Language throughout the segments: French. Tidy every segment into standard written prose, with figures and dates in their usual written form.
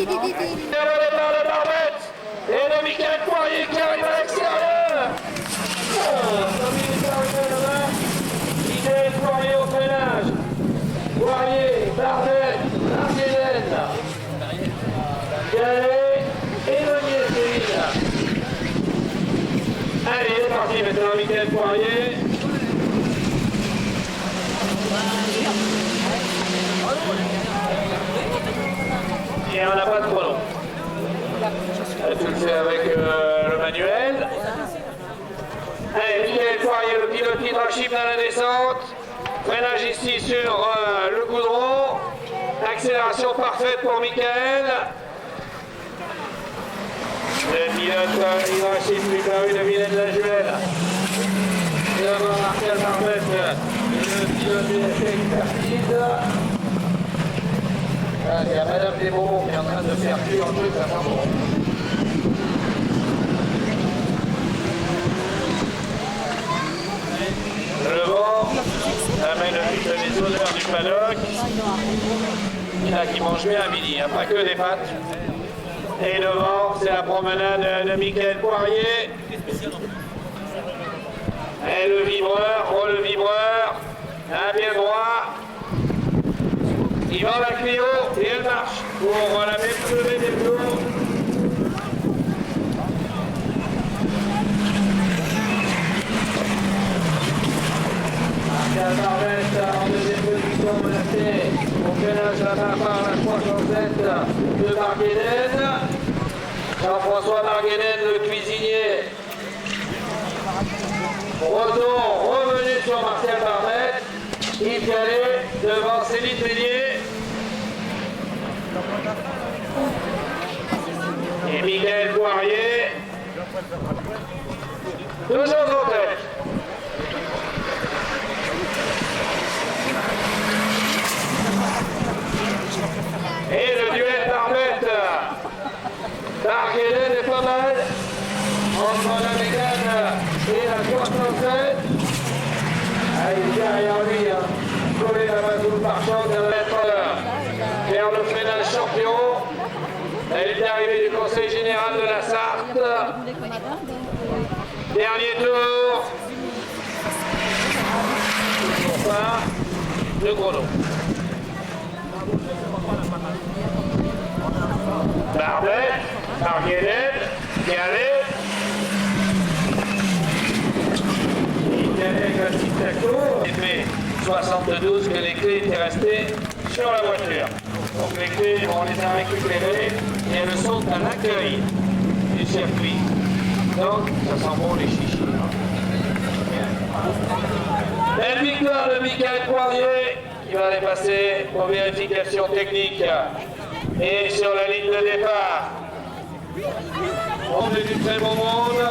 départ de Barbette et de Michael Poirier qui arrive à l'extérieur. Comme il est arrivé là-bas, Michael Poirier au freinage. Poirier, Barbette, Argélène, Gallet et Meunier Céline. Allez, c'est parti maintenant, Michael Poirier. Et on n'a pas de chrono. Tu le fais avec le manuel. Allez, Michael Poirier, le pilote leadership dans la descente. Freinage ici sur le goudron. Accélération parfaite pour Michael. Le pilote leadership plus paru de Mylène Lajuel. Et d'abord Marcel Barbette, le pilote de expertise. Il y a Madame Desbonbons qui est en train de faire cuire un truc, ça sent bon. Le vent amène les odeurs du paddock. Il y en a qui mangent bien à midi, hein, pas que des pâtes. Et devant, c'est la promenade de Michael Poirier. Et le vibreur, oh le vibreur, un bien droit. Il va la Clio et elle marche pour la même levée des plombs. Marcel Barbette en deuxième position menacée. On freinage là-bas par la 307 de Marguenen. Jean-François Marguenen, le cuisinier. Retour revenu sur Marcel Barbette. Yves Gallet devant Céline Bélier. Et Michael Poirier. Toujours en tête. Et le duel Barbette. Marguenen est pas mal. Entre la Mégane et la 307. Il est derrière lui, collé la main sous le pare-choc, de mettre vers le freinage champion. Elle est arrivée du Conseil général de la Sarthe. Dernier tour. Toujours pas de chrono. Barbette, Marguenen, Gallet. Fait 72 que les clés étaient restées sur la voiture. Donc les clés, on les a récupérées et elles sont à l'accueil du circuit. Donc ça sent bon les chichis. La victoire de Michael Poirier qui va aller passer pour vérification technique et sur la ligne de départ. On est du très bon monde.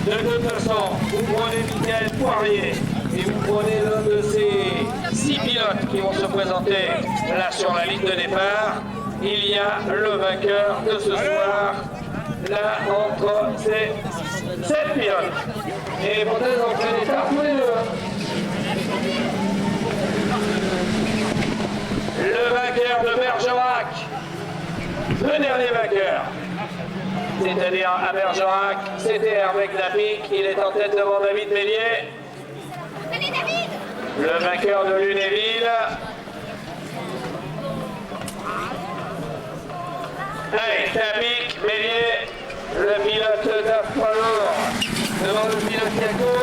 De toute façon, vous prenez Michael Poirier et vous prenez l'un de ces 6 pilotes qui vont se présenter là sur la ligne de départ. Il y a le vainqueur de ce soir, là entre ces 7 pilotes. Et peut-être on fait des cartes tous les deux. Le vainqueur de Bergerac, le dernier vainqueur. C'est-à-dire à Bergerac, c'était Hervé Knapik, il est en tête devant David Bélier. Allez David! Le vainqueur de Lunéville. Allez, Knapik, Bélier, le pilote d'Afpalour devant le pilote Caco.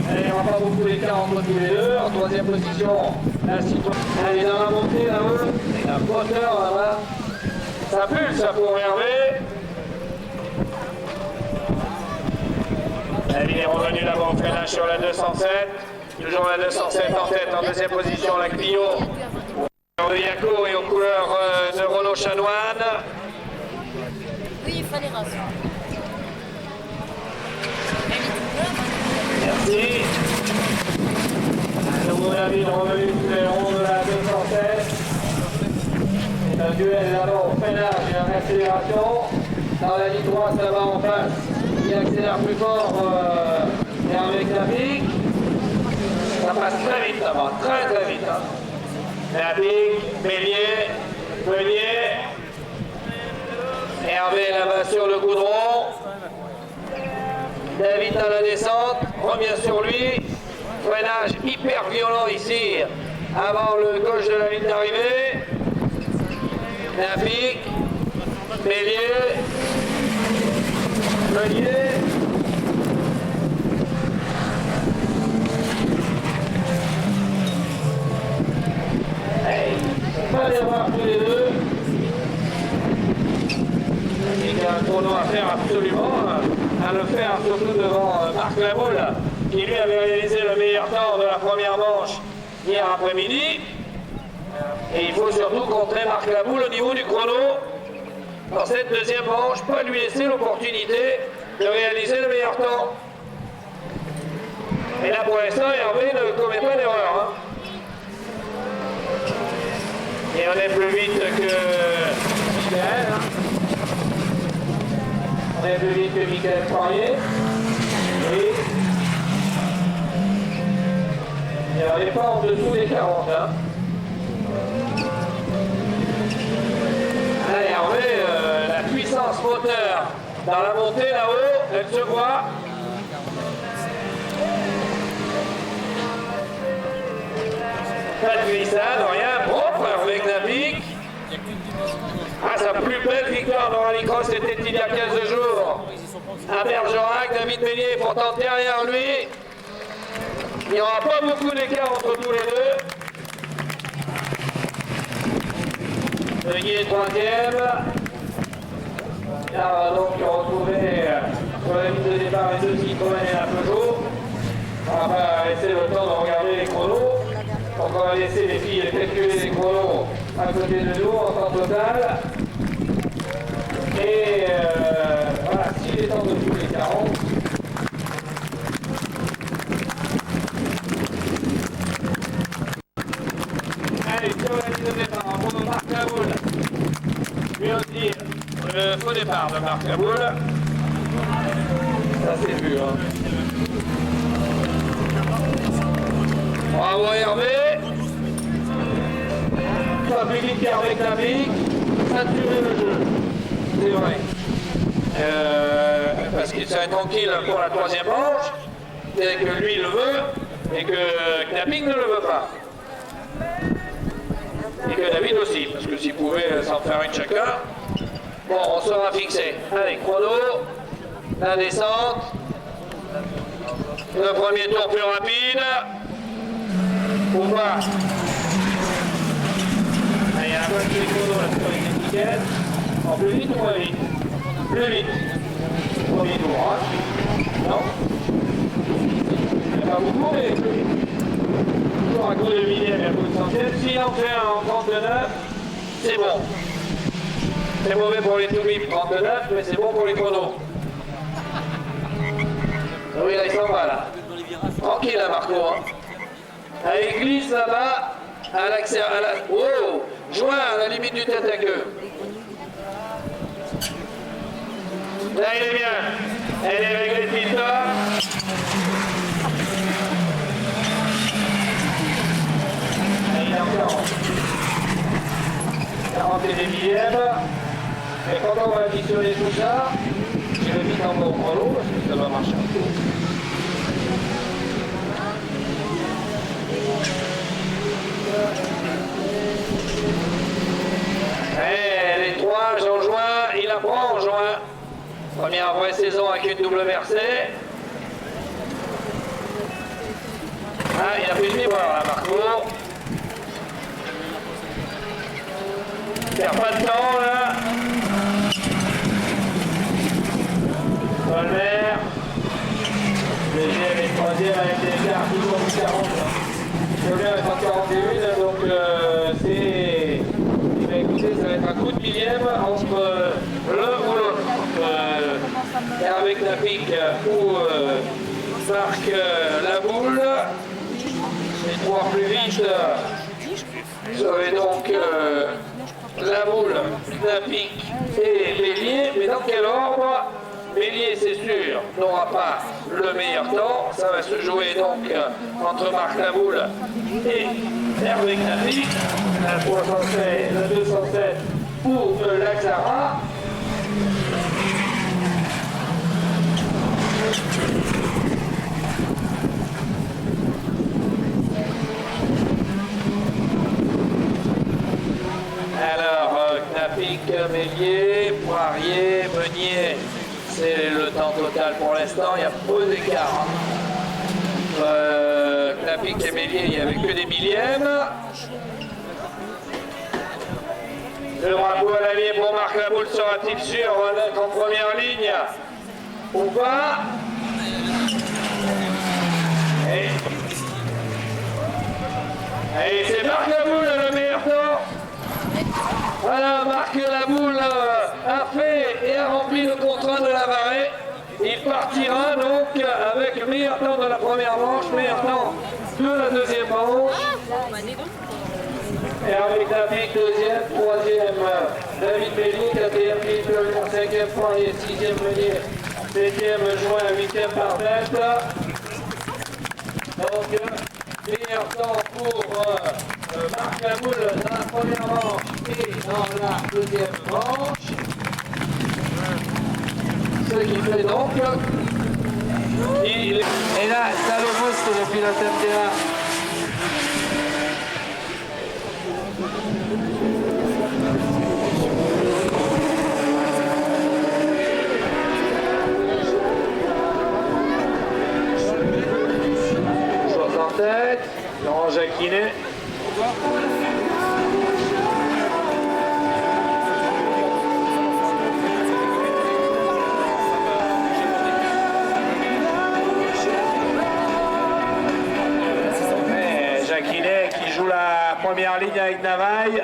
Allez, on va pas beaucoup l'écart entre tous les deux. En troisième position, la citoyenne. Allez, dans la montée là-haut, il y a un moteur là-bas. Ça pue, ça pour Hervé. Il est revenu là-bas au freinage sur la 207. Toujours la 207 en tête, en deuxième position, la Clio. De Yaco et aux couleurs de Renault Chanoine. Oui, il fallait raser. Merci. Le nouveau David revenu tous les ronds de la 207. C'est un duel là-bas au freinage et à l'accélération. Dans la ligne droite, ça va en face. Il accélère plus fort et avec la pique. Ça passe très vite là-bas, très vite. La pique, Bélier, Meunier. Hervé là-bas sur le goudron. David à la descente, revient sur lui. Freinage hyper violent ici, avant le gauche de la ligne d'arrivée. Nafik, Bélier, Meunier. Pas d'erreur tous les deux. Il y a un chrono à faire absolument, à le faire surtout devant Marc Lamoule, qui lui avait réalisé le meilleur temps de la première manche hier après-midi. Et il faut surtout contrer Marc Lamoule au niveau du chrono dans cette deuxième manche, pas lui laisser l'opportunité de réaliser le meilleur temps. Et là pour l'instant, Hervé ne commet pas d'erreur. Hein. Et on est plus vite que Michael. Hein. On est plus vite que Michael Poirier. Oui. Et on n'est pas en dessous des 40. Hein. Allez, Hervé, la puissance moteur dans la montée là-haut, elle se voit. Pas de glissade, rien, propre, Hervé Knapik. Ah, sa plus belle victoire dans rallycross c'était il y a 15 jours. À Bergerac, David Bélier est pourtant derrière lui. Il n'y aura pas beaucoup d'écart entre tous les deux. Meunier troisième. Là, on va donc retrouver sur la ligne de départ les deux Citroën et la Peugeot. On va pas laisser le temps de regarder les chronos. Donc on va laisser les filles calculer les chronos à côté de nous en temps total. Et voilà, s'il est en dessous les 40. Allez, sur la ligne de départ, on prend Marc Lamoule. Lui aussi, le faux départ de Marc Lamoule. Ça c'est vu, hein. Bravo Hervé. Pas plus vite qu'Hervé Knapik. Saturer le jeu. C'est vrai. Parce qu'il serait tranquille pour la troisième manche. Et que lui le veut. Et que Knapik ne le veut pas. Et que David aussi. Parce que s'il pouvait s'en faire une chacun. Bon, on sera fixé. Allez, chrono. La descente. Le premier tour plus rapide. Ou pas. Il y a un peu de chrono là sur les étiquettes. En plus vite ou moins vite? Plus vite. Premier tour, hein? Non? Il n'y a pas beaucoup, mais plus vite. Toujours à cause de millième et à cause de centième. S'il en fait un en 39, c'est bon. C'est mauvais pour les tout-blips 39, mais c'est bon pour les chronos. Oui, là, il s'en va, là. Tranquille, là, Marco, hein? Allez, glisse là-bas, à l'accès, à la... Oh, joint à la limite du tête à queue. Là, il est bien. Elle est réglée de piste. Il est encore 40 et des millièmes. Et quand on va additionner tout ça, je vais vite en bon chrono parce que ça va marcher un peu. Et les trois, Jean-Join, il apprend en juin. Première vraie saison avec une double versée. Ah, il a fait une mémoire là, Marco. Perd pas de temps là. Solmer. Deuxième et troisième avec des écarts toujours du 40. Solmer est en 41, donc c'est... Eh bien, écoutez, ça va être un coup de millième entre l'un ou l'autre. Hervé Knapik ou Marc Lamoule. Les trois plus vite seraient donc Lamoule, Knapik et Bélier. Mais dans quel ordre? Bélier, c'est sûr, n'aura pas le meilleur temps. Ça va se jouer donc entre Marc Lamoule et Hervé Knapik. La 307, la 207 ou l'Axara. Bélier, Poirier, Meunier. C'est le temps total pour l'instant, il y a peu d'écart. Clapic et Bélier, il n'y avait que des millièmes. Le drapeau à l'allié pour Marc Laboule sera-t-il sûr d'être en première ligne ou pas? Et c'est Marc Laboule le meilleur temps. Voilà, Marc Laboule a fait et a rempli le contrat de la marée. Il partira donc avec meilleur temps de la première manche, meilleur temps de la deuxième manche. Et avec David, deuxième, troisième, David Bélier, quatrième, Philippe Lelion, cinquième, Poirier, sixième, Meunier, septième, Join, huitième, Parfait. Donc, meilleur temps pour Marc Laboule dans la première manche et dans la deuxième manche. Ce qui fait donc et là, ça le boost depuis la terre. En tête, Laurent Jacquinet. Jacquinet qui joue la première ligne avec Navaille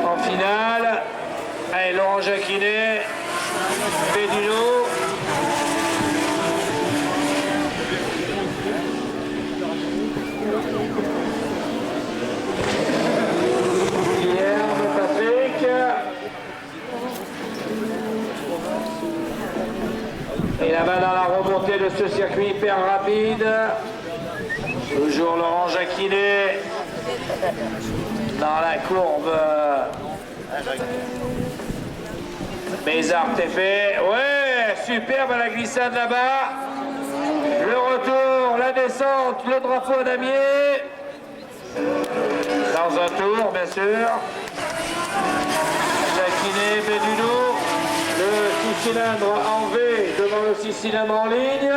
en finale. Allez, Laurent Jacquinet, Béduno. Et là-bas dans la remontée de ce circuit hyper rapide, toujours Laurent Jacquinet dans la courbe. Bézard fait. Ouais, superbe la glissade là-bas. Le retour, la descente, le drapeau à damier. Dans un tour, bien sûr. Jacquinet, Béduno. Le 6 cylindres en V devant le 6 cylindres en ligne.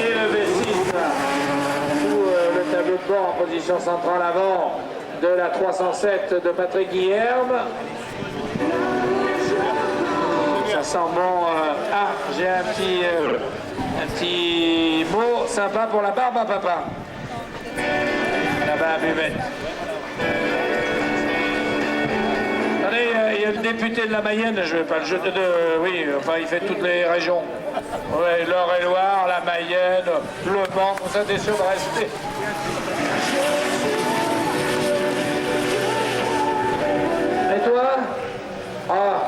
Et le V6 sous le tableau de bord en position centrale avant de la 307 de Patrick Guilherme. Ça sent bon. J'ai un petit mot sympa pour la barbe à papa. Là-bas à Buvette. Il y a le député de la Mayenne, je ne vais pas le jeter de... Oui, enfin il fait toutes les régions. Ouais, l'Eure-et-Loire, la Mayenne, le Mans, comme ça t'es sûr de rester. Et toi? Ah.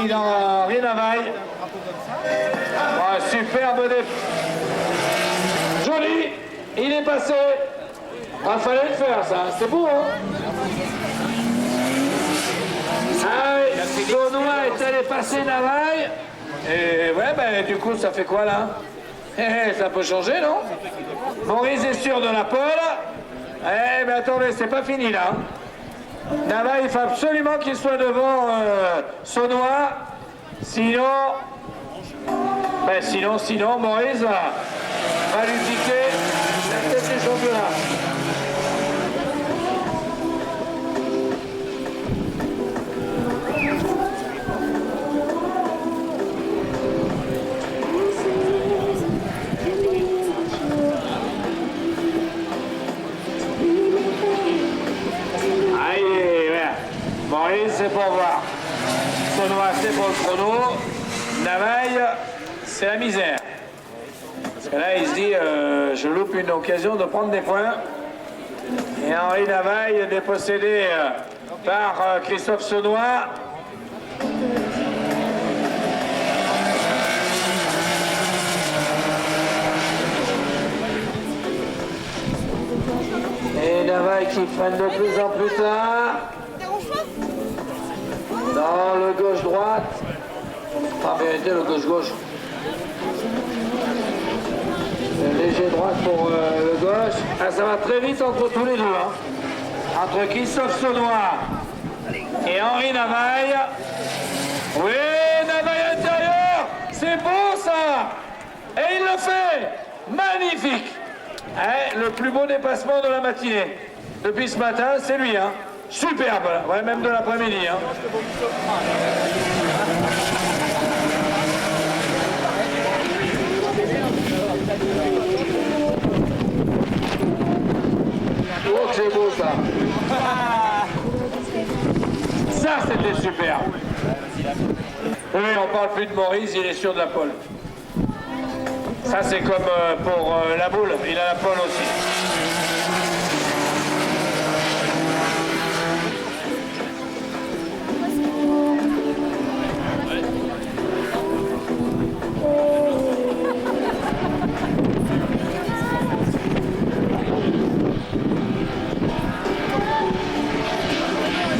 Dans Rinavaille. Superbe joli, il est passé. Il fallait le faire ça, c'est beau hein. Saunois est allé passer Navaille. Et ouais ben du coup ça fait quoi là? Ça peut changer non? Maurice est sûr de la pole. Eh mais attendez, c'est pas fini là. Navaille, il faut absolument qu'il soit devant Saunois. Sinon, Maurice va lui piquer la tête du championnat. Maurice, c'est pour voir. Saunois, c'est pour le chrono. Navaille, c'est la misère. Parce que là, il se dit, je loupe une occasion de prendre des points. Et Henri Navaille, dépossédé par Christophe Saunois. Et Navaille qui freine de plus en plus tard. Dans le gauche-droite. En vérité, le gauche-gauche. Léger droite pour le gauche. Ah, ça va très vite entre tous les deux. Hein. Entre Christophe Saunois et Henri Navaille. Oui, Navaille intérieur. C'est beau ça. Et il le fait. Magnifique. Hein, le plus beau dépassement de la matinée. Depuis ce matin, c'est lui. Hein. Superbe. Ouais, même de l'après-midi. Hein. Oh, c'est beau ça. Ça, c'était super. Oui, on parle plus de Maurice, il est sûr de la pole. Ça, c'est comme pour la boule, il a la pole aussi.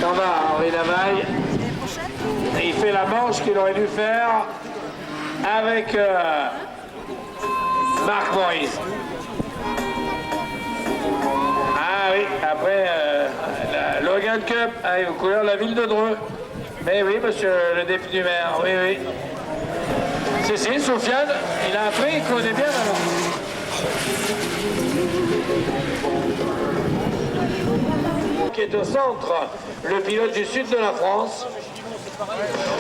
T'en vas, Henri Navaille. Et il fait la manche qu'il aurait dû faire avec Marc Maurice. Ah oui, après la Logan Cup, aux couleurs de la ville de Dreux. Mais oui, monsieur le député du maire, oui, oui. C'est Sofiane, il a appris, il connaît bien la langue. Qui est au centre, le pilote du sud de la France,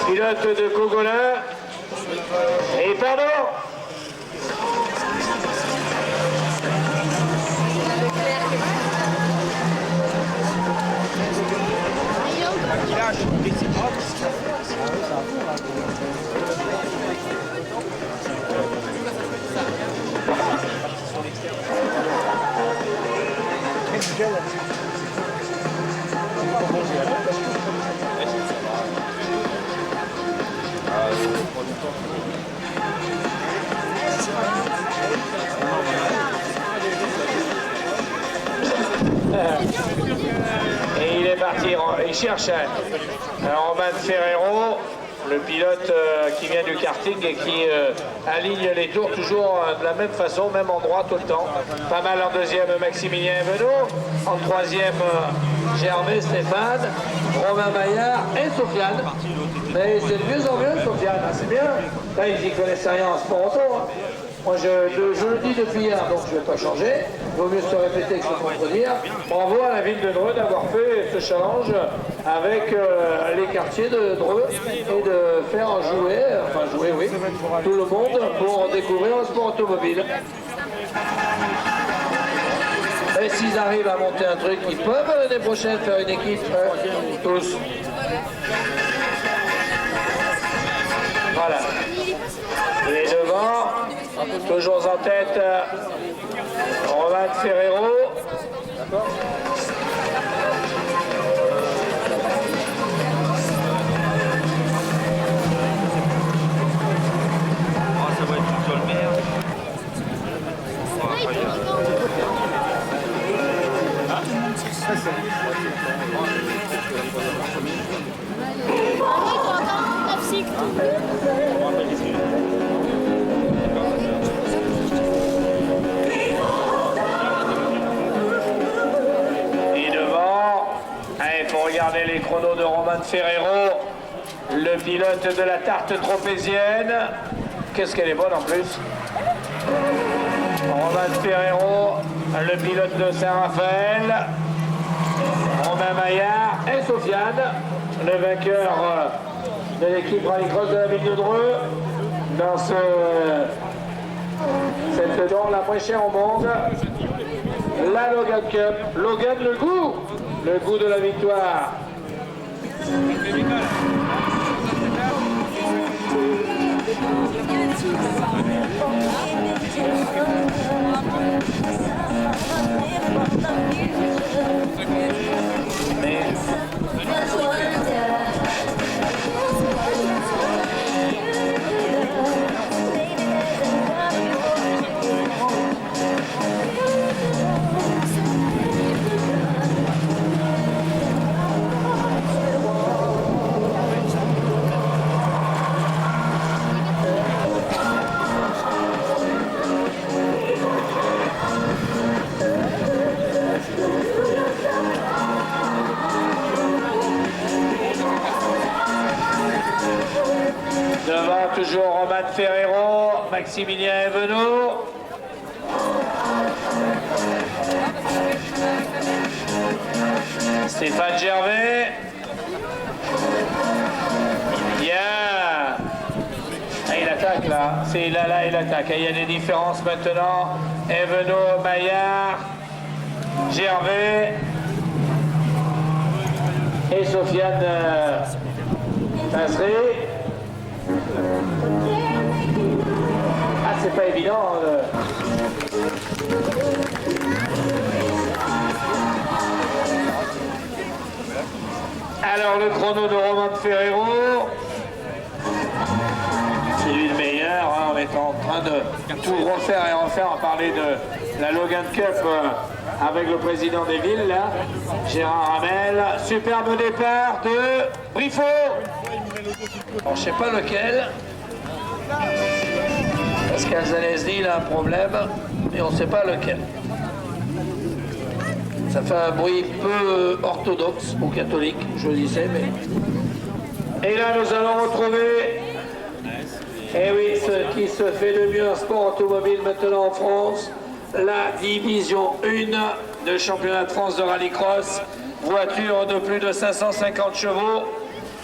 pilote de Cogolin, et pardon. Et il est parti, il cherche Romain Ferrero, le pilote qui vient du karting et qui aligne les tours toujours de la même façon, même endroit tout le temps. Pas mal en deuxième, Maximilien Evenot. En troisième, Gervais Stéphane, Romain Maillard et Sofiane. Mais c'est de mieux en mieux, Sofiane, c'est bien. Là, ils n'y connaissent rien en sport auto. Hein. Moi, je le dis depuis hier, donc je ne vais pas changer. Il vaut mieux se répéter que se contredire. Bravo à la ville de Dreux d'avoir fait ce challenge avec les quartiers de Dreux et de faire jouer, oui, tout le monde pour découvrir un sport automobile. Et s'ils arrivent à monter un truc, ils peuvent l'année prochaine faire une équipe, tous. Voilà. Et devant, toujours en tête, Romain Ferrero. Ça va être tout sur le maire. Et devant, il faut regarder les chronos de Romain Ferrero, le pilote de la tarte tropézienne. Qu'est-ce qu'elle est bonne en plus. Romain Ferrero, le pilote de Saint-Raphaël, Romain Maillard et Sofiane, le vainqueur de l'équipe rallycross de la ville de Dreux, dans cette dent la moins chère au monde, la Logan Cup. Logan, le goût de la victoire. Mais Maximilien Evenot. Stéphane Gervais. Bien. Ah, il attaque là. C'est là, il attaque. Il y a des différences maintenant. Evenot, Maillard, Gervais et Sofiane Pinceré. Ah, c'est pas évident. Alors le chrono de Romain de Ferrero, c'est lui le meilleur, hein. On est en train de tout refaire et refaire, en parler de la Logan Cup avec le président des villes, là, Gérard Hamel. Superbe départ de Briffaut. Bon, je sais pas lequel. Pascal Zalesny, il a un problème, mais on ne sait pas lequel. Ça fait un bruit peu orthodoxe ou catholique, je le disais, mais... Et là, nous allons retrouver, eh oui, ce qui se fait de mieux en sport automobile maintenant en France, la division 1 de championnat de France de rallycross, voiture de plus de 550 chevaux,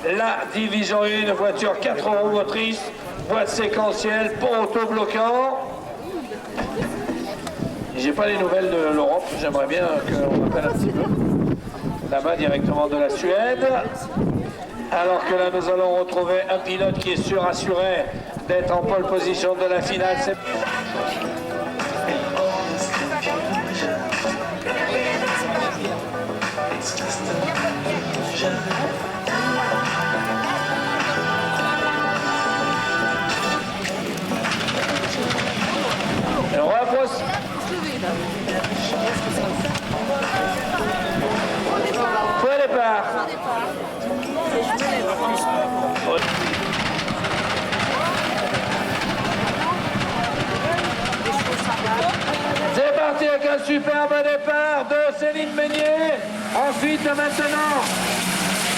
la division 1, voiture 4 roues motrices, boîte séquentielle, pont autobloquant. J'ai pas les nouvelles de l'Europe, j'aimerais bien qu'on appelle un petit peu là-bas directement de la Suède. Alors que là nous allons retrouver un pilote qui est assuré d'être en pole position de la finale. Faux départ. C'est parti avec un superbe départ de Céline Meunier. Ensuite, maintenant.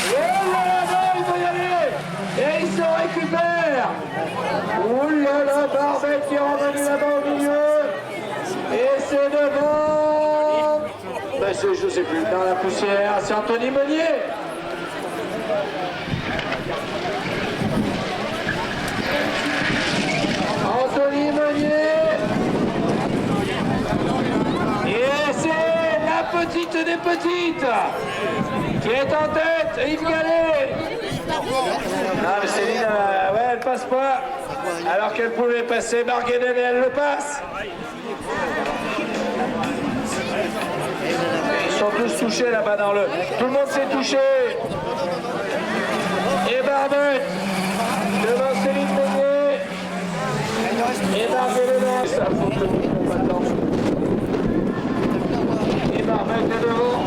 Oh là là, il va y aller. Et il se récupère. Oh là là, Barbet qui est revenu là-bas au milieu. Et c'est devant. Ben je sais plus, dans la poussière, c'est Anthony Meunier. Anthony Meunier. Et c'est la petite des petites qui est en tête, Yves Gallet. Non mais Céline, ouais, elle passe pas, alors qu'elle pouvait passer Marguerite et elle le passe. Ils sont tous touchés là-bas dans le... Tout le monde s'est touché. Et Barbet devant Céline Meunier. Et Marguerite. Ça faut que le combattant. Et Barbet est devant.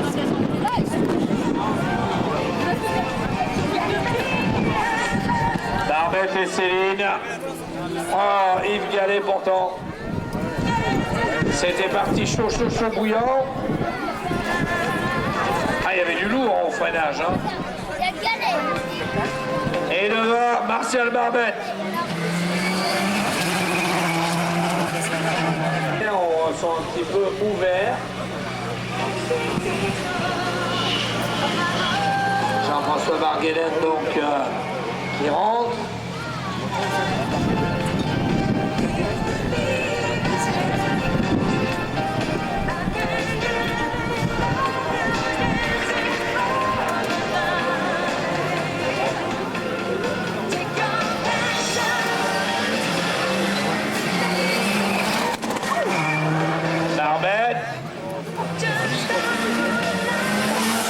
Barbet et Céline. Oh, Yves Gallet pourtant. C'était parti chaud bouillant. Ah, il y avait du lourd au freinage. Hein. Et devant, Martial Barbet. On sent un petit peu ouvert. Jean-François Barguelen, donc, qui rentre.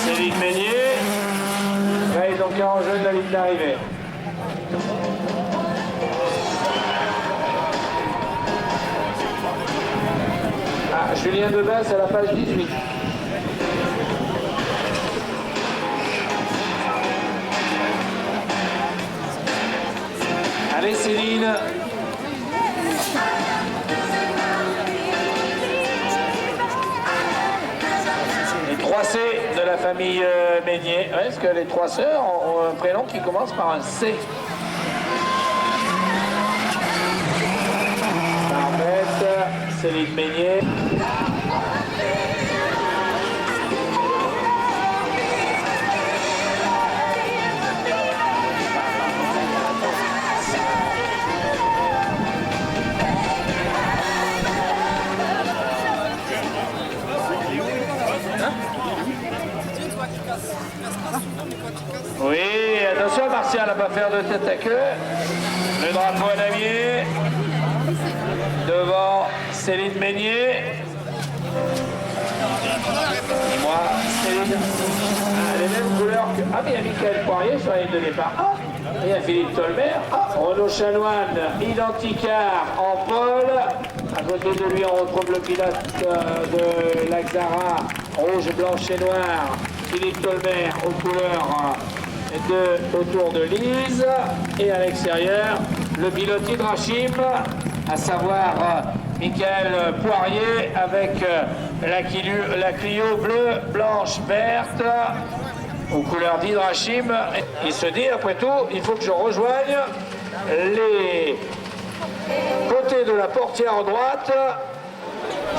Céline Meunier. Là, ils ont 40 jeunes de la ligne d'arrivée. Ah, Julien Debas à la page 18. Allez Céline. Les 3C de la famille Meunier. Est-ce que les 3 sœurs ont un prénom qui commence par un C? Céline Meignier. Oui, attention, Martial à ne pas faire de tête à queue. Le drapeau à damier. Devant Céline Meignier. Moi, Céline. Ah, les mêmes couleurs que. Ah, mais il y a Michael Poirier sur la ligne de départ. Ah, il y a Philippe Tolmer. Ah, Renaud Chanoine, identicar en pôle. À côté de lui, on retrouve le pilote de l'Axara, rouge, blanche et noir. Philippe Tolmer aux couleurs autour de Lise. Et à l'extérieur, le pilote Hydrachim, à savoir Michael Poirier avec la Clio bleue, blanche, verte, aux couleurs d'Hydrachim. Il se dit, après tout, il faut que je rejoigne les côtés de la portière droite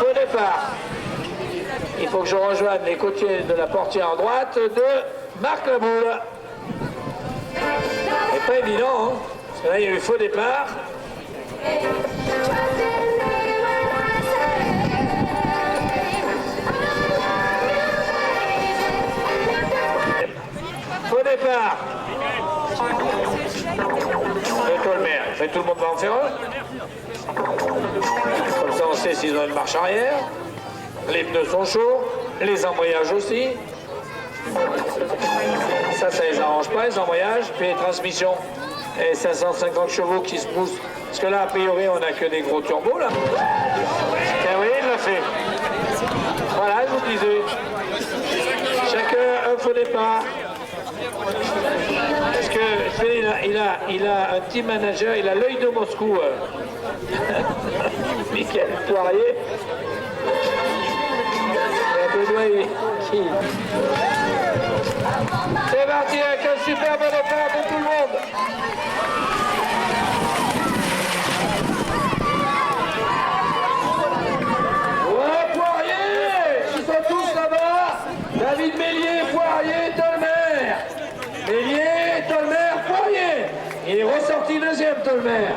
au départ. Il faut que je rejoigne les côtés de la portière droite de Marc Laboule. C'est pas évident, hein, parce que là, il y a eu faux départ. Faux départ. Et Tolmer. Tout le monde va en faire un. Comme ça, on sait s'ils ont une marche arrière. Les pneus sont chauds. Les embrayages aussi. Ça les arrange pas, les embrayages. Puis les transmissions. Et 550 chevaux qui se poussent. Parce que là, a priori, on n'a que des gros turbos, là. Et oui, il l'a fait. Voilà, je vous disais. Chacun un faux départ. Parce que il a un team manager, il a l'œil de Moscou. Michael Poirier. C'est parti avec un superbe départ pour tout le monde. Ouais, Poirier, ils sont tous là-bas. David Mélier, Poirier, Tolmer. Mélier, Tolmer, Poirier. Il est ressorti deuxième, Tolmer.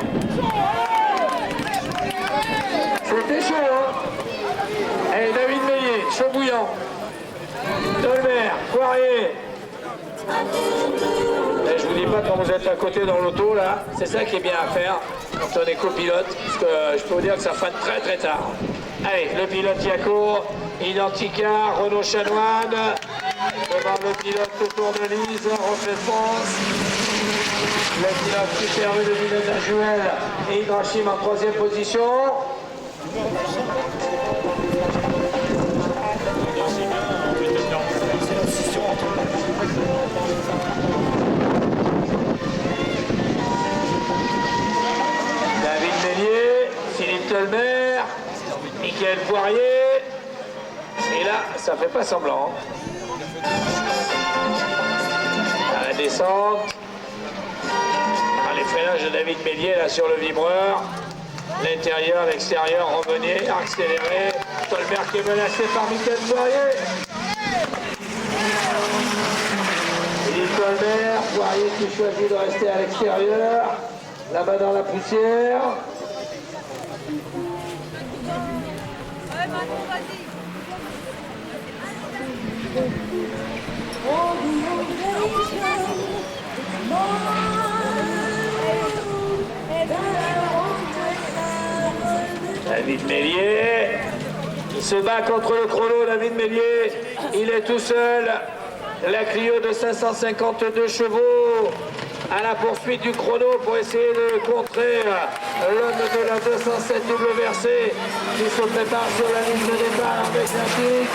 C'était chaud, hein. Allez, David Mélier, chaud bouillant. Tolmer, Poirier. Et je vous dis pas quand vous êtes à côté dans l'auto, là, c'est ça qui est bien à faire quand on est copilote, parce que je peux vous dire que ça freine très très tard. Allez, le pilote Yaco, Identica, Renaud Chanoine, devant le pilote autour de Lise, Reflet France, le pilote Super U de Villeneuve Juel et Hydrachim en troisième position. David Mélier, Philippe Tolmer, Michael Poirier. Et là, ça fait pas semblant. À la descente. Les freinages de David Mélier là sur le vibreur. L'intérieur, l'extérieur, revenez, accéléré. Tolmer qui est menacé par Michael Poirier. Philippe Tolmer, Poirier qui choisit de rester à l'extérieur. Là-bas dans la poussière. David Mélier, il se bat contre le chrono. David Mélier, il est tout seul. La Clio de 552 chevaux à la poursuite du chrono pour essayer de contrer l'homme de la 207 double versée qui se prépare sur la ligne de départ avec la tique.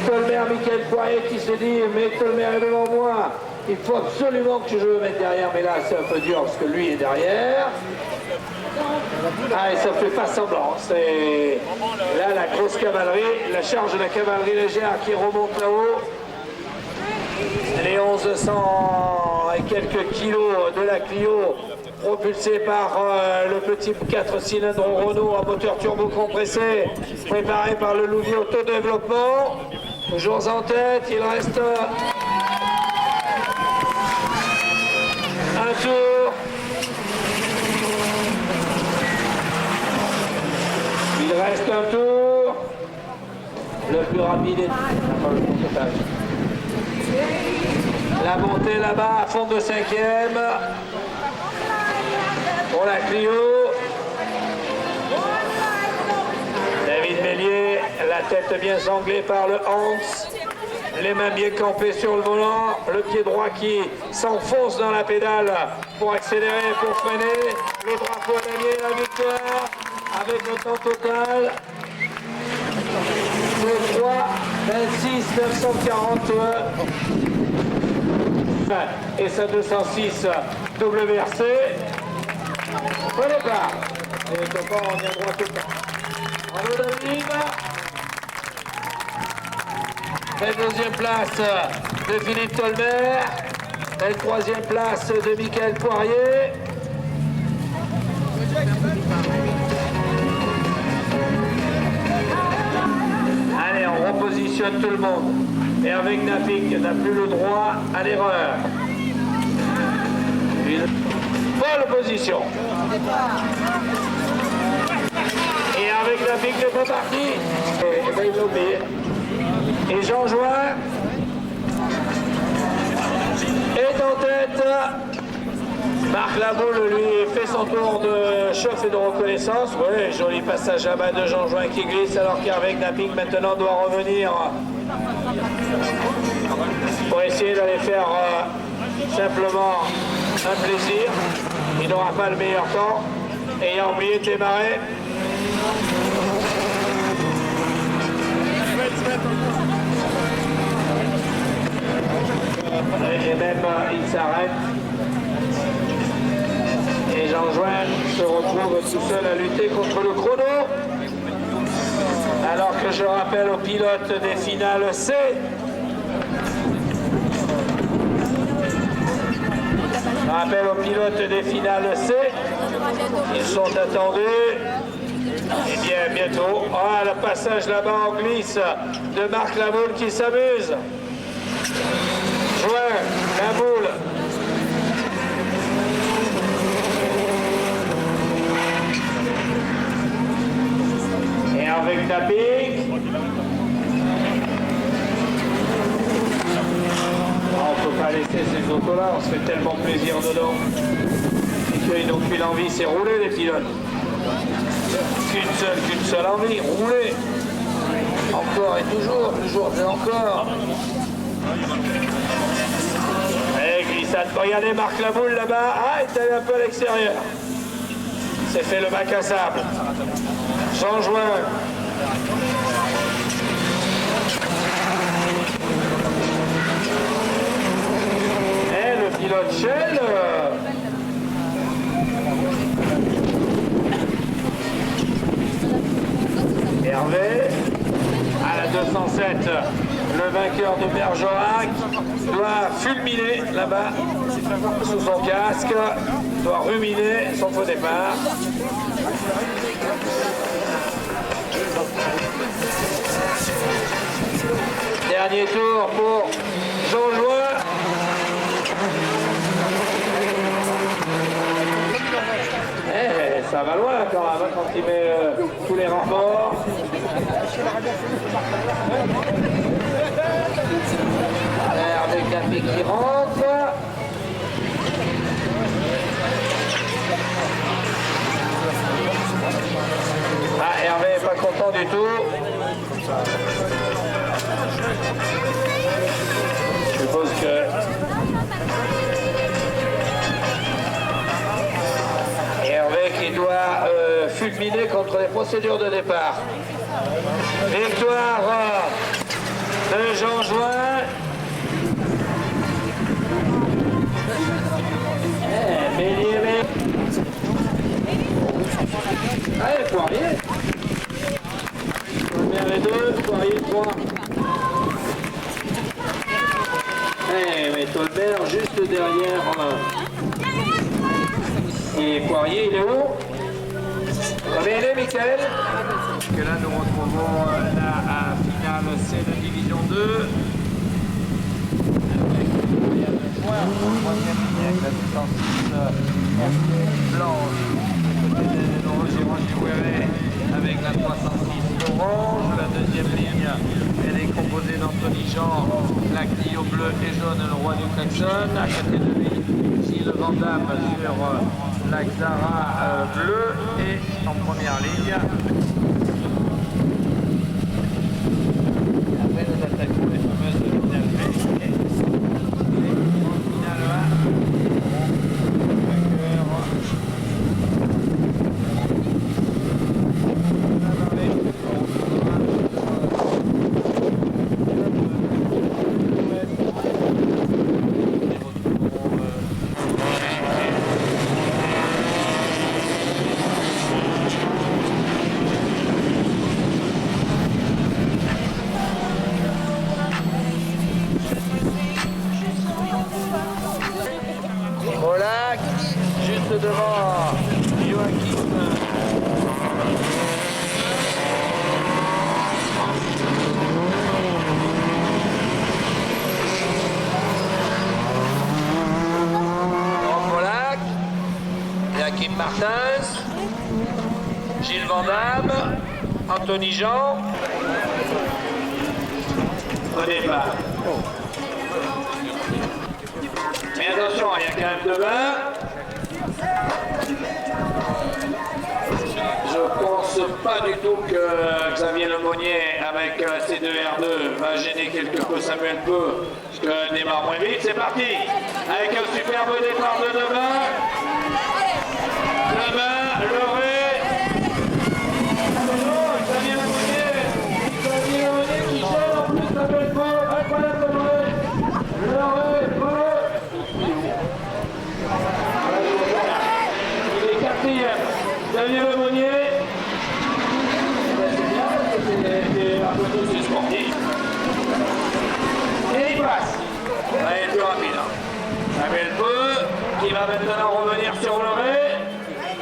Tolmer, Michael Poirier qui se dit mais Tolmer est devant moi, il faut absolument que je le mette derrière, mais là c'est un peu dur parce que lui est derrière. Ah, et ça fait pas semblant. C'est là la grosse cavalerie, la charge de la cavalerie légère qui remonte là-haut. Les 1100 et quelques kilos de la Clio propulsé par le petit 4 cylindres Renault à moteur turbo compressé, préparé par le Louvier Autodéveloppement. Toujours en tête, il reste un tour. Il reste un tour. Le plus rapide est la montée là-bas à fond de 5e pour la Clio. David Mélier, la tête bien sanglée par le Hans, les mains bien campées sur le volant, le pied droit qui s'enfonce dans la pédale pour accélérer, pour freiner. Le drapeau à gagner la victoire avec le temps total de 3 26 941 et sa 206 WRC. Au départ. Et le temps, on vient droit tout le temps. Bravo David. La deuxième place de Philippe Tolmer. La troisième place de Michael Poirier. Allez, on repositionne tout le monde. Et avec Napik n'a plus le droit à l'erreur. Une bonne position. Et avec Napik n'est pas parti. Et ben il l'a oublié. Et Jean Join est en tête. Marc Laboule, lui, fait son tour de chauffe et de reconnaissance. Oui, joli passage à bas de Jean Join qui glisse alors qu'avec Napik maintenant doit revenir pour essayer d'aller faire simplement un plaisir. Il n'aura pas le meilleur temps et il a oublié de démarrer. Et même il s'arrête. Et Jean Join se retrouve tout seul à lutter contre le chrono. Alors que je rappelle aux pilotes des finales C ils sont attendus. Et bien bientôt. Ah, le passage là-bas en glisse de Marc Laboule qui s'amuse. Join, Laboule. Et avec Napik. On ne peut pas laisser ces autos-là, on se fait tellement plaisir dedans. Et qu'ils n'ont qu'une envie, c'est rouler les pilotes. Qu'une seule envie, rouler. Encore et toujours et encore. Et glissade. Regardez Marc Laboule là-bas. Ah, il est allé un peu à l'extérieur. C'est fait le bac à sable. Jean Join. Et le pilote Shell. Hervé, à la 207, le vainqueur de Bergerac doit fulminer là-bas sous son casque, doit ruminer son faux départ. Dernier tour pour Jean Join. Ça va loin quand même, quand il met tous les rapports. Avec la pique qui rentre. Ah, Hervé n'est pas content du tout. Je suppose que... qui doit fulminer contre les procédures de départ. Victoire de Jean Join. Mélier. Allez, Poirier. Première et deux, Poirier 3. Mais Tolbert juste derrière. Et Poirier, il est où? Combien il est, Michael? Que là, nous retrouvons la finale C de Division 2. Avec Yann Join, troisième ligne avec la défensive blanche. Côté de Roger Ouéret avec la 306 orange. La deuxième ligne, elle est composée d'Anthony Jean, la Clio bleu et jaune, le roi du klaxon. À côté de lui, Gilles Vandamme sur la Xara bleu et en première ligne. Et après, nous attaquons les fameuses finales B et finale A. Molac, juste devant Joachim. Molac, Joachim Martins, Gilles Vandamme, Anthony Jean. Au départ. Mais attention, il y a quand même deux mains. Je pense pas du tout que Xavier Lemonnier avec C2R2 va gêner quelque peu Samuel Peu, parce que démarre moins vite. C'est parti, avec un superbe départ de deux mains. Deux mains, Leray. Xavier Lemonnier qui gêne en plus Samuel Peu. Incroyable Leray, Peu. Xavier Lemonnier, c'est bien parce que c'est un peu tous sportif. Et il passe. Il est plus rapide. Samuel Peu qui va maintenant revenir sur Leray.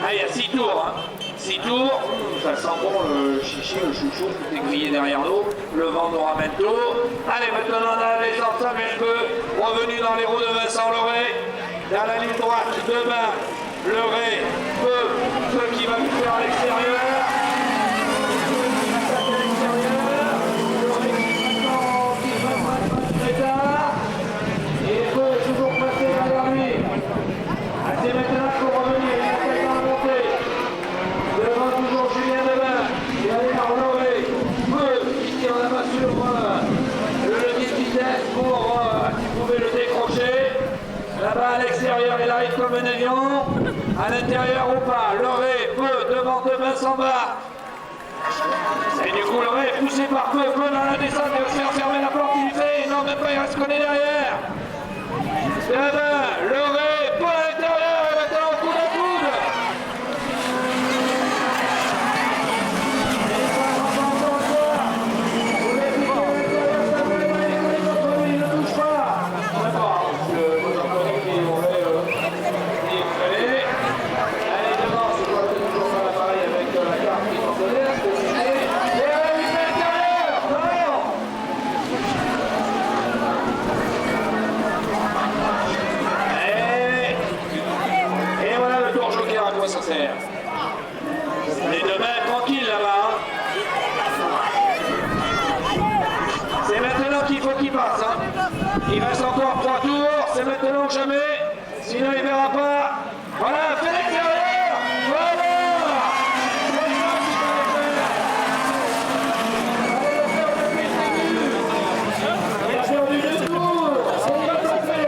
Ah, il y a 6 tours. 6 tours. Ça sent bon le chichi, le chouchou, tout aiguillé derrière nous. Le vent nous ramène tout. Allez, maintenant on a la descente. Samuel Peu revenu dans les roues de Vincent Leray. Dans la ligne droite, demain, Leray, Peu qui va lui faire à l'extérieur. Et Peu toujours passé derrière lui. C'est maintenant pour revenir, il a fait dans la montée. Devant toujours Julien Demain. Il va aller par Leray. Peu qui tire la main sur le levier de vitesse pour qui pouvait le décrocher. Là-bas à l'extérieur, il arrive comme un avion. À l'intérieur ou pas, Leray, Peu devant Demain s'en va. Et du coup, Leray est poussé par Peu dans la descente, il va se faire fermer la porte, il fait, non, même pas, il reste collé derrière. Demain, Leray, Peu à l'intérieur, et maintenant coude à coude. Il ne touche pas. Les deux mains tranquilles là-bas. C'est maintenant qu'il faut qu'il passe. Il reste encore 3 tours. C'est maintenant que jamais. Sinon il ne verra pas. Voilà, fait l'extérieur. Voilà. Il a perdu 2 tours. Il va passer.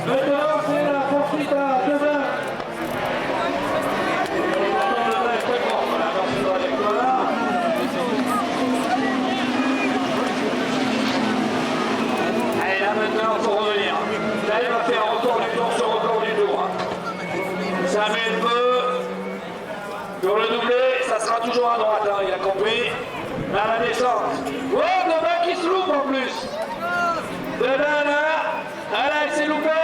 Maintenant c'est la poursuite à Demain. Allez, là maintenant, il faut revenir. Là, il va faire encore du tour sur record du tour. Samuel Peu, pour le doubler, ça sera toujours à droite, il a compris. Là, la descente. Oh, Demain qui se loupe en plus. Demain, là. Ah là, il s'est loupé.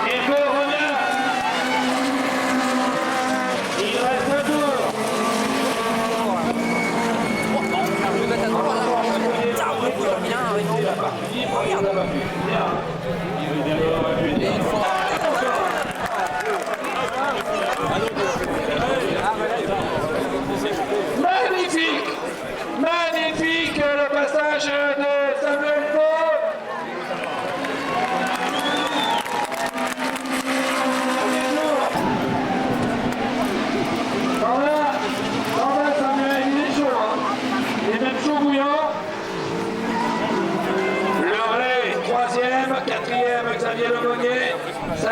Et Peu revient.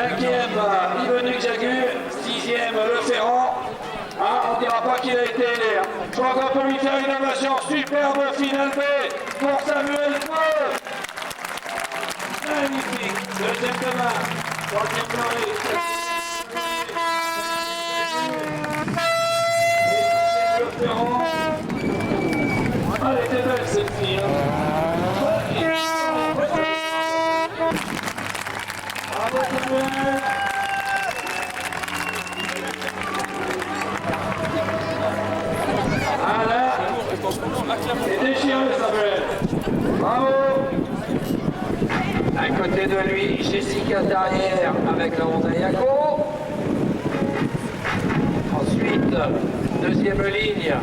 5e, Yves Jagu. 6e, Le Ferrand. Ah, on ne dira pas qu'il a été aidé. Je crois qu'on peut lui faire une ovation. Superbe finale B pour Samuel Paul. Magnifique. Deuxième demain. Troisième Fleury. Et Le Ferrand. Ah, elle était belle cette fille. Bravo Samuel. Ah là, c'est déchiré Samuel. Bravo. À côté de lui, Jessica Darrière avec la Honda Yako. Ensuite, deuxième ligne,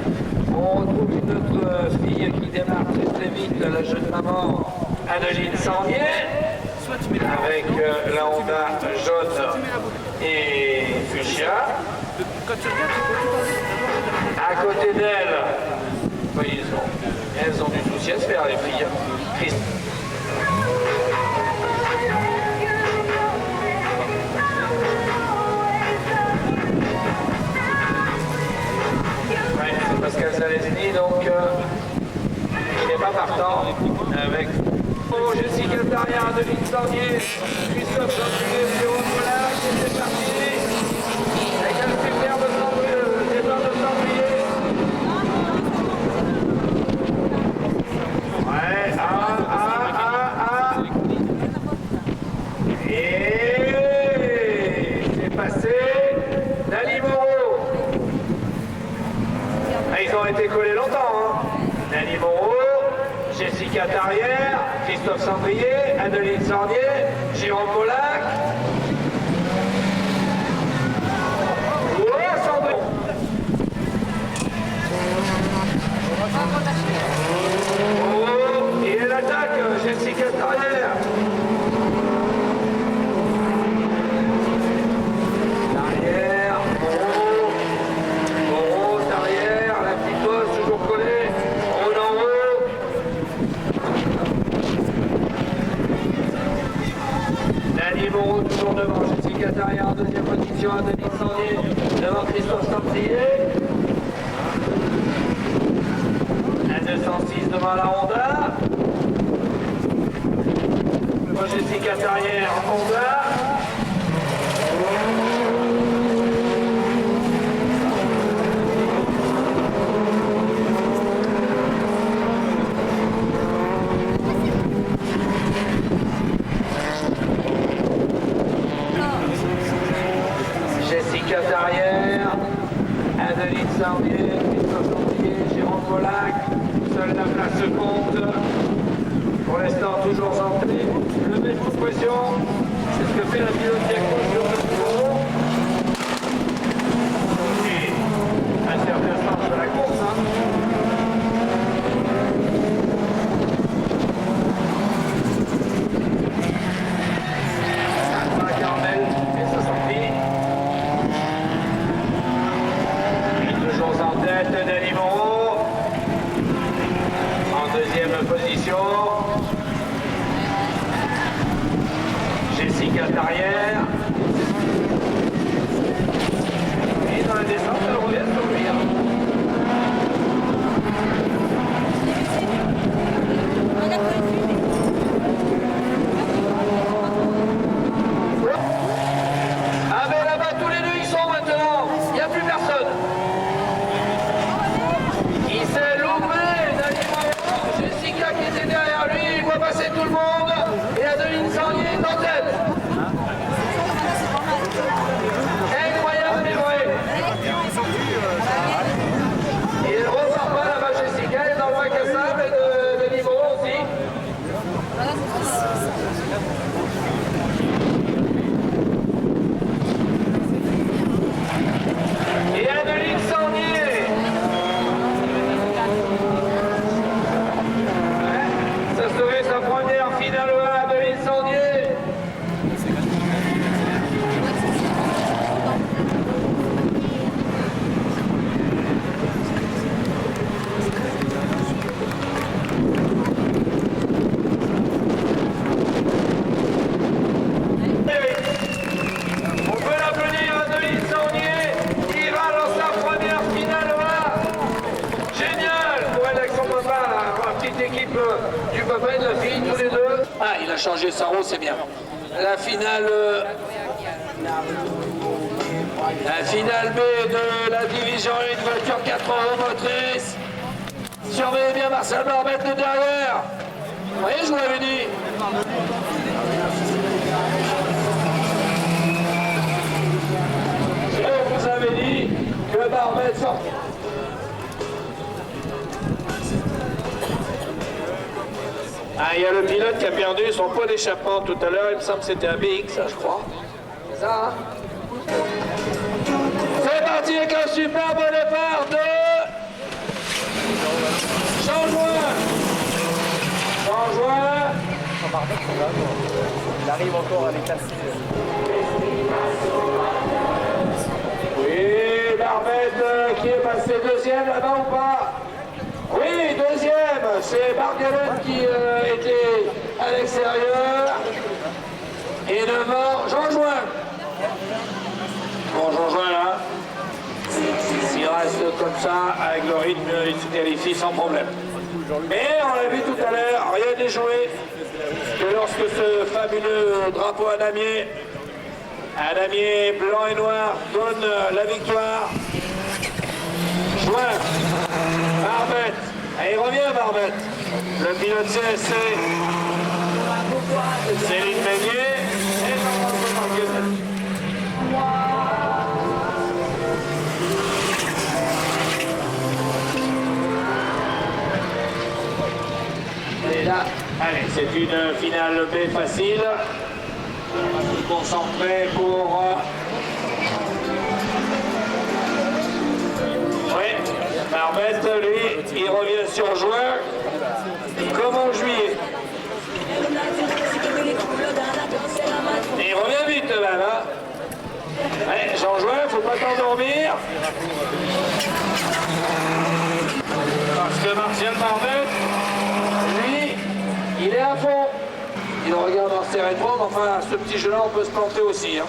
on retrouve une autre fille qui démarre très vite, la jeune maman Adeline Sandier, avec la Honda jaune et fuchsia. À côté d'elle, elles ont du souci à se faire les filles. C'est Pascal Salesny, donc il n'est pas partant avec Jessica Darrière, Adeline Sandier, Christophe Sandier, Jérôme Mollin, qui est parti avec un superbe départ de Sandier. Ouais, et c'est passé Dali Moreau. Ils ont été collés longtemps, hein. Dali Moreau, Jessica Darrière, Christophe Sandrier, Adeline Sandier, Jérôme Mollac. Ouais, Sandrier. Oh, et elle attaque, Jessica Darrière. Darrière, Moreau, Darrière, la petite bosse toujours collée. On en haut. Dani Moreau toujours devant, Jessica Darrière en deuxième position, Adeline Sandier devant Christophe Santrier. La 206 devant la Honda. Jessica Darrière, Honda. Jessica Darrière, Adeline Sandier, Christophe Sandier, Jérôme Mollac. Seule la place compte. Pour l'instant, toujours centré. Le met sous pression. C'est ce que fait la pilote Diaco sur le bureau. Et un certain sens de la course. Alpha Carmel et sa sortie. Et toujours en tête, Dani Moreau. En deuxième position. Jessica Darrière. Et dans la descente, elle revient sur lui. Ah mais là-bas, tous les deux, ils sont maintenant. Il n'y a plus personne. Il s'est loupé, Dani Moreau. Jessica qui était derrière lui. a changé sa roue, c'est bien. La finale B de la division 1, voiture 4 roues motrices. Surveillez bien Marcel Barbette de derrière. Vous voyez, je vous l'avais dit. Je vous avais dit que Barbette sort. Ah, il y a le pilote qui a perdu son pot d'échappement tout à l'heure. Il me semble que c'était un BX, ça, je crois. C'est ça, hein? C'est parti avec un superbe départ de Jean Join. Jean Join. Il arrive encore à les casser. Oui, Barbette qui est passé deuxième là-bas ou pas? Oui, deuxième. C'est Margaret qui était à l'extérieur. Et devant, Jean Join. Bon, Jean Join là. S'il reste comme ça, avec le rythme, il se qualifie sans problème. Mais on l'a vu tout à l'heure, rien n'est joué que lorsque ce fabuleux drapeau à damier blanc et noir, donne la victoire. Join, Barbette, et il revient Barbette. Le pilote CSC, Céline Meunier, et Jean-François Marguerite. Et là, allez, c'est une finale B facile. On va se concentrer pour... Oui, Barbette, lui, il revient sur juin, comme en juillet. Et il revient vite là, là. Allez, Jean-Join, faut pas t'endormir. Parce que Martial Barbette, lui, il est à fond. Il regarde en serré de prendre, enfin, ce petit jeu-là, on peut se planter aussi. Hein.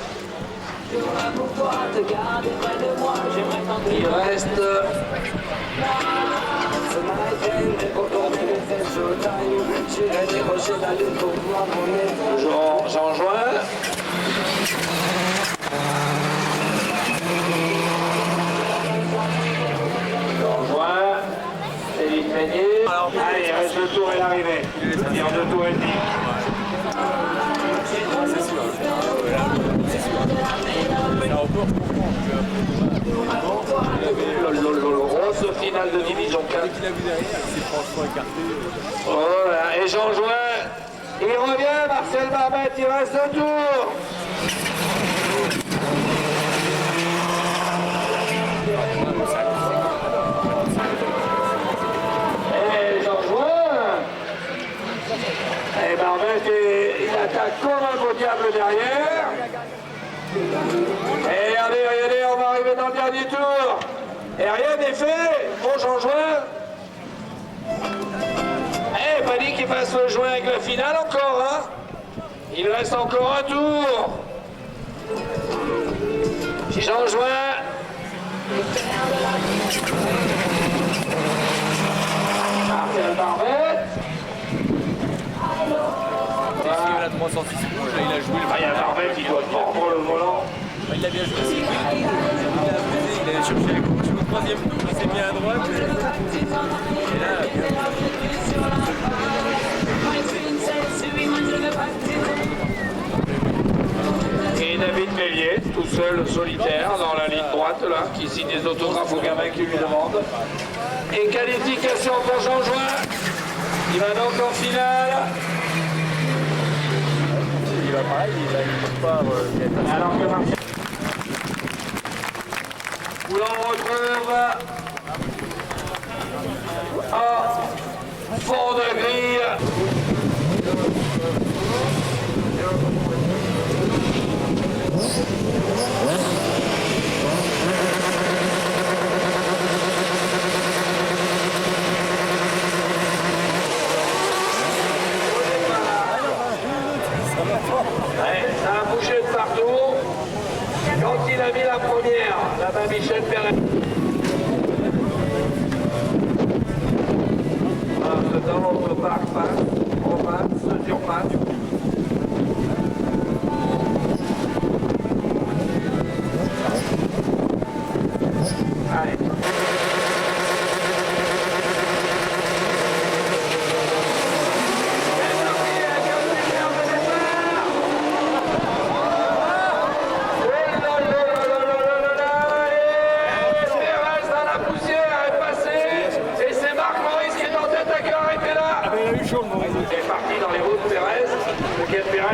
Il reste... Jean-Join. Céline Meunier. Allez, il reste le tour et l'arrivée. C'est-à-dire 2 tours et demi. Grosse finale de division 4. Voilà, et Jean Join, il revient, Marcel Barbette, il reste un tour. Et Jean Join, et Barbette, il attaque comme un beau diable derrière. Et regardez, on va arriver dans le dernier tour. Et rien n'est fait pour Jean Join. Eh, pas dit qu'il fasse le joint avec la finale encore, hein. Il reste encore un tour. Jean Join. Marcel Barbette. Est-ce qu'il y a la 306 rouge, là, il a joué le... Ah, il y a Barbette qui doit prendre le volant. Il a bien joué aussi. Il a cherché le troisième tour, il s'est mis à droite. Et là, et David Mélier, tout seul, solitaire, dans la ligne droite, là, qui signe des autographes aux gamins qui lui demandent. Et qualification pour Jean Join. Il va donc en finale. il va pareil, il a pas... Alors que Martial... Où l'on retrouve en fond de grille. Ouais, ça a bougé de partout. Quand il a mis la première, là-bas Michel Perret. En ce temps, on passe, on surpasse.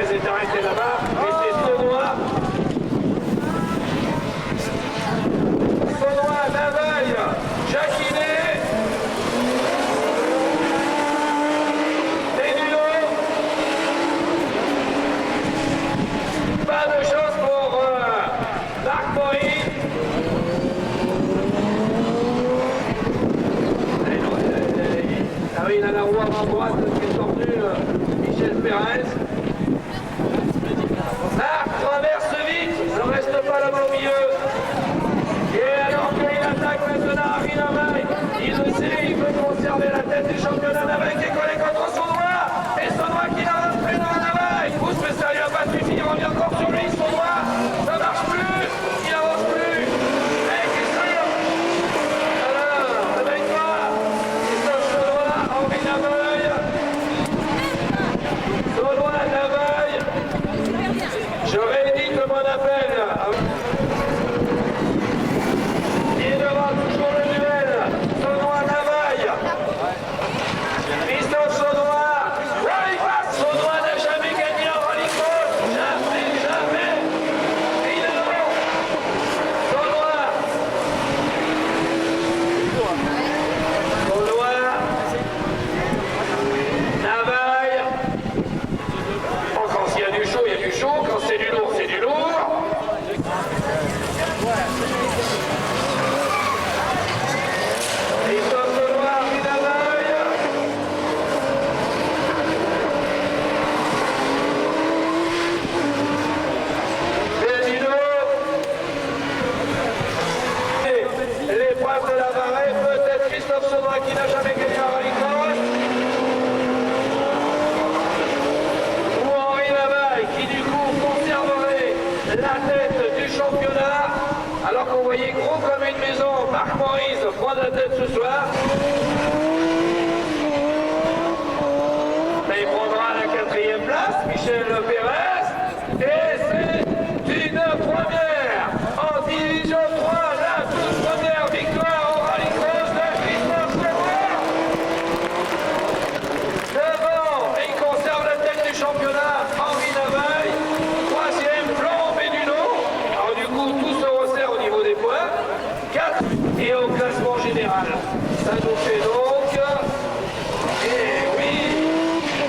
s'est arrêté là-bas. Et c'est Saunois. Saunois, Navaille, Jacquinet. Dénulo. Pas de chance pour Marc Moïse. Ah oui, il a la roue avant droite qui est tordue, Michel Pérez. Marc traverse vite, ne reste pas là-bas au milieu. Et alors qu'il attaque maintenant Harry Navaille, il le sait, il veut conserver la tête du championnat. Navaille qui est collé contre Saunois. Et Saunois qui l'a rentré dans Navaille. Pousse, mais ça lui a pas suffi, il revient encore sur lui, Saunois. Ça marche plus, il avance plus. Et qui tire. Alors, réveille-toi. Henri Navaille. Saunois, Navaille. Je réédite mon appel. Il devant toujours le duel. Saunois, Navaille. Christophe Saunois. Ouais, il passe. Saunois n'a jamais gagné en rallycross. Jamais, jamais. Et il est devant. Saunois. Saunois. Navaille. Bon, quand il y a du chaud, il y a du chaud. Quand c'est du lourd, c'est du lourd. Christophe Saunois, Henri Navaille. Bédino. L'épreuve de la Varenne, peut-être Christophe Saunois qui n'a jamais gagné un rallycross. Ou Henri Navaille qui du coup conserverait la tête du championnat. Alors qu'on voyait gros comme une maison, Marc Moïse prendre la tête ce soir. Mais il prendra la 4e place, Michel Pérez. Et c'est une première en division 3, la toute première victoire au rallycross de Christophe Saunois. Devant, et il conserve la tête du championnat, Henri Navaille. 3e, Florent Bénulo. Alors du coup, tout se resserre au niveau des points. 4 et au classement général. Ça nous fait donc, et oui,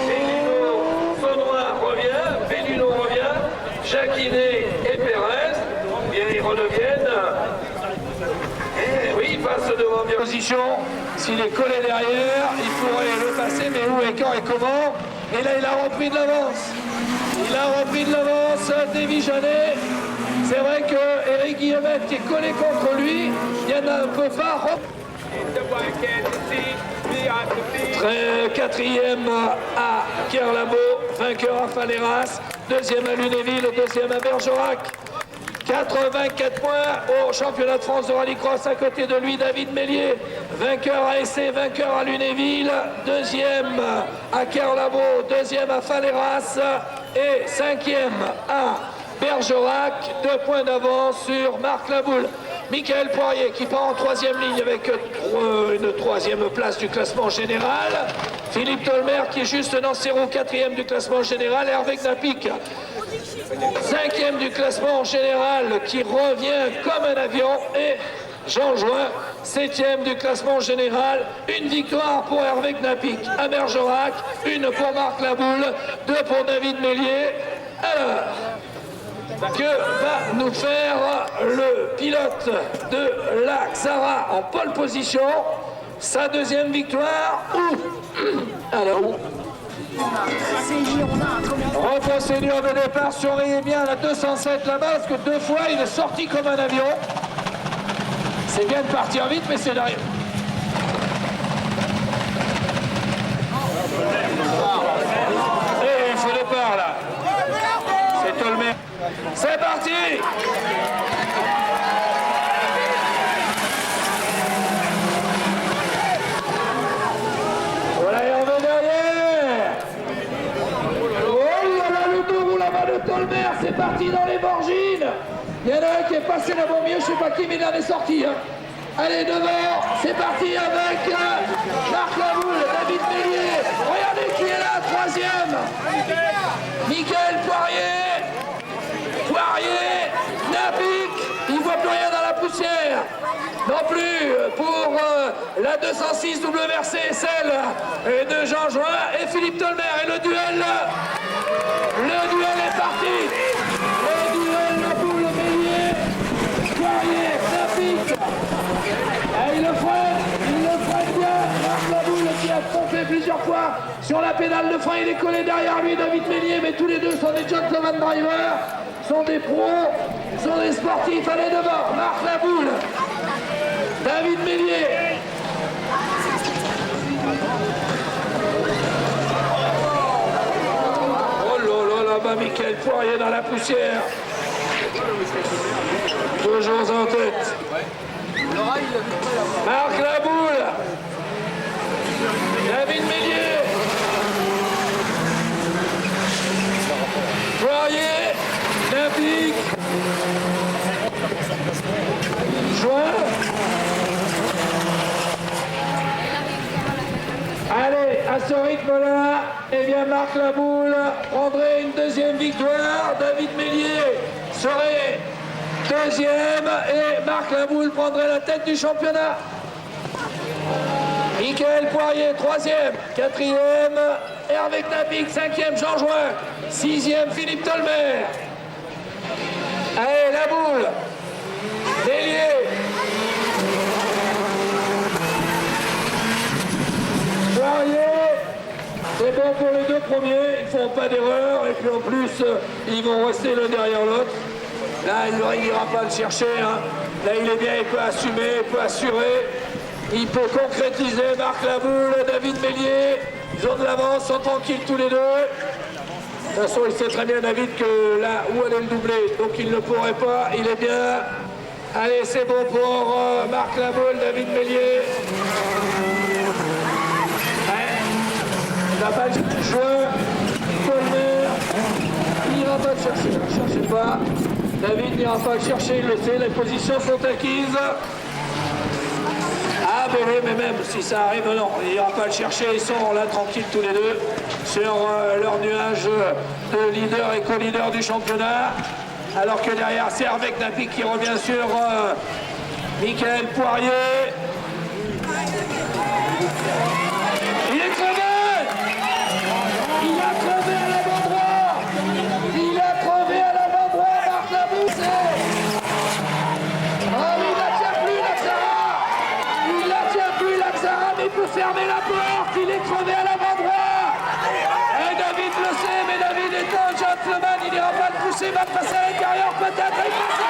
Bénulo, Saunois revient, Bénulo revient, Jacquinet et Pérez, bien ils redeviennent. Et oui, il passe devant bien position. S'il est collé derrière, il pourrait le passer, mais où et quand et comment? Et là, il a repris de l'avance. Il a repris de l'avance, Davy Janet. C'est vrai que Eric Guillemette qui est collé contre lui, il y en a un peu pas. 4e à Kerlabo, vainqueur à Faleras, 2e à Lunéville, 2e à Bergerac. 84 points au championnat de France de rallycross. À côté de lui, David Mélier, vainqueur à Essay, vainqueur à Lunéville, 2e à Kerlabo, 2e à Faleras et 5e à Bergerac. 2 points d'avance sur Marc Laboule. Michael Poirier qui part en 3e ligne avec une 3e place du classement général. Philippe Tolmer qui est juste dans ses roues, 4e du classement général. Hervé Knapik, 5e du classement général qui revient comme un avion. Et Jean Join, 7e du classement général. Une victoire pour Hervé Knapik à Bergerac, une pour Marc Laboule, 2 pour David Mélier. Alors, que va nous faire le pilote de la Xara en pole position? Sa 2e victoire ou alors reprocédure de départ, surveillez bien la 207 là-bas parce que 2 fois il est sorti comme un avion. C'est bien de partir vite mais c'est derrière. Et il faut départ là. C'est Tolmer. C'est parti! Voilà Hervé derrière. Oh là là, le dos roule là-bas de Tolmer, c'est parti dans les Borgines. Il y en a un qui est passé là-bas au milieu, je sais pas qui, mais il en est sorti. Hein. Allez, devant, c'est parti avec Marc Laboule, David Mélier. Regardez qui est là, 3e. Michael Poirier. Poirier, Napik, il ne voit plus rien dans la poussière. Non plus pour la 206 WRC, celle de Jean Join et Philippe Tolmer. Et le duel est parti. Le duel pour le Bélier. Poirier, Napik. Et il le freine bien. Marc Laboule qui a pompé plusieurs fois sur la pédale de frein. Il est collé derrière lui, David Mélier, mais tous les deux sont des gentleman drivers, sont des pros, sont des sportifs. Allez devant, Marc Laboule, David Mélier. Oh là là, Michael Poirier dans la poussière. Toujours en tête. Marc Laboule, David Mélier, Poirier, Napik, Join. Allez, à ce rythme-là, eh bien Marc Laboule prendrait une deuxième victoire. David Mélier serait deuxième et Marc Laboule prendrait la tête du championnat. Michael Poirier, troisième, quatrième, Hervé Knapik, cinquième, Jean Join, sixième, Philippe Tolmer. Allez, Laboule, Mélier, Poirier, c'est bon pour les deux premiers, ils ne font pas d'erreur et puis en plus, ils vont rester l'un derrière l'autre. Là, il n'ira pas le chercher. Hein. Là, il est bien, il peut assumer, il peut assurer. Il peut concrétiser. Marc Laboule, David Mélier. Ils ont de l'avance, sont tranquilles tous les deux. De toute façon, il sait très bien, David, que là où allait le doubler. Donc, il ne pourrait pas. Il est bien. Allez, c'est bon pour Marc Laboule, David Mélier. Il n'a pas le joueur. Il n'ira pas le chercher. Ne cherchez pas. David n'ira pas le chercher, il le sait, les positions sont acquises. Ah ben oui, mais même si ça arrive, non, il n'ira pas le chercher, ils sont là tranquilles tous les deux sur leur nuage de leader et co-leader du championnat. Alors que derrière, c'est Hervé Knapik qui revient sur Michael Poirier. Il est crevé! Il a crevé à l'avant-droit! Il a crevé à l'avant-droit, Marc Laboule! Oh, il la tient plus, l'Axara! Il la tient plus, l'Axara, mais il peut fermer la porte! Il est crevé à l'avant-droit! Et David le sait, mais David est un gentleman, il n'ira pas le pousser, il va passer à l'intérieur peut-être!